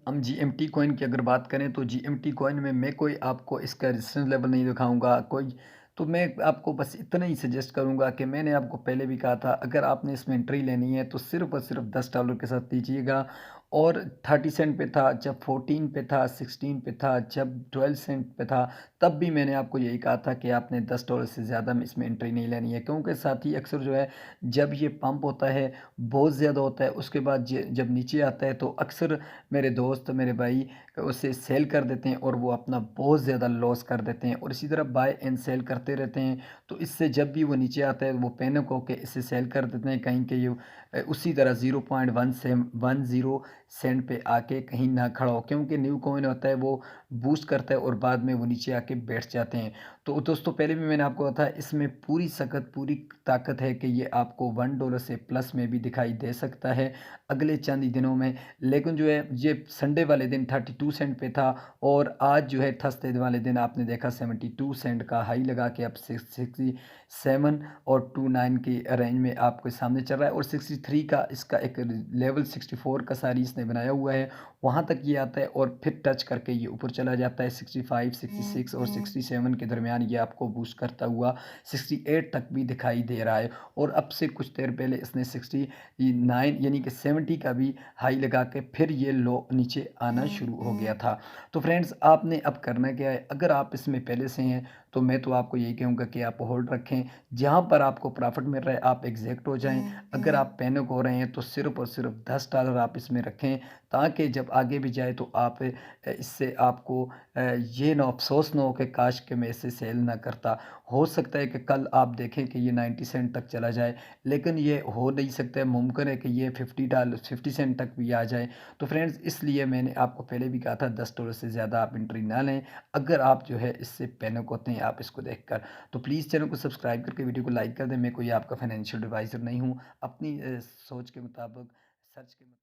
हम GMT coin की अगर बात करें तो जीएमटी कॉइन में मैं कोई आपको इसका रेजिस्टेंस लेवल नहीं दिखाऊँगा कोई, तो मैं आपको बस इतना ही सजेस्ट करूँगा कि मैंने आपको पहले भी कहा था, अगर आपने इसमें एंट्री लेनी है तो सिर्फ़ और सिर्फ़ $10 के साथ लीजिएगा। और 30 सेंट पे था, जब 14 पे था, 16 पे था, जब 12 सेंट पे था, तब भी मैंने आपको यही कहा था कि आपने $10 से ज़्यादा में इसमें एंट्री नहीं लेनी है, क्योंकि साथी अक्सर जो है, जब ये पंप होता है बहुत ज़्यादा होता है, उसके बाद जब नीचे आता है तो अक्सर मेरे दोस्त, मेरे भाई उसे सेल कर देते हैं और वो अपना बहुत ज़्यादा लॉस कर देते हैं, और इसी तरह बाय एंड सेल करते रहते हैं। तो इससे जब भी वो नीचे आता है वो पैनिक होके इसे सेल कर देते हैं, कहीं के ये उसी तरह 0.10 सेंट पे आके कहीं ना खड़ा हो, क्योंकि न्यू कॉइन होता है वो बूस्ट करता है और बाद में वो नीचे आके बैठ जाते हैं। तो दोस्तों पहले भी मैंने आपको कहा था, इसमें पूरी सख्त पूरी ताकत है कि ये आपको $1 से प्लस में भी दिखाई दे सकता है अगले चंद ही दिनों में। लेकिन जो है ये संडे वाले दिन 32 सेंट पे था, और आज जो है थर्सडे वाले दिन आपने देखा 72 सेंट का हाई लगा के अब 67 और 29 की रेंज में आपके सामने चल रहा है, और 63 का इसका एक लेवल 64 का सारी इसने बनाया हुआ है, वहाँ तक ये आता है और फिर टच करके ये ऊपर चला जाता है 65, 66 और 67 के दरमियान ये आपको बूस्ट करता हुआ 68 तक भी दिखाई दे रहा है। और अब से कुछ देर पहले इसने 69 यानी कि 70 का भी हाई लगा के फिर ये लो नीचे आना शुरू हो गया था। तो फ्रेंड्स आपने अब करना क्या है, अगर आप इसमें पहले से हैं तो मैं तो आपको यही कहूँगा कि आप होल्ड रखें, जहाँ पर आपको प्रॉफिट मिल रहा है आप एग्जैक्ट हो जाएं। अगर आप पैनिक हो रहे हैं तो सिर्फ और सिर्फ $10 आप इसमें रखें, ताकि जब आगे भी जाए तो आप इससे आपको ये ना अफसोस ना हो कि काश कि मैं इसे सेल ना करता। हो सकता है कि कल आप देखें कि ये 90 सेंट तक चला जाए, लेकिन ये हो नहीं सकता है, मुमकिन है कि ये $50 सेंट तक भी आ जाए। तो फ्रेंड्स इसलिए मैंने आपको पहले भी कहा था $10 से ज़्यादा आप एंट्री ना लें, अगर आप जो है इससे पैनिक होते हैं आप इसको देखकर। तो प्लीज़ चैनल को सब्सक्राइब करके वीडियो को लाइक कर दें। मैं कोई आपका फाइनेंशियल एडवाइज़र नहीं हूँ, अपनी सोच के मुताबिक, सर्च के मुताबिक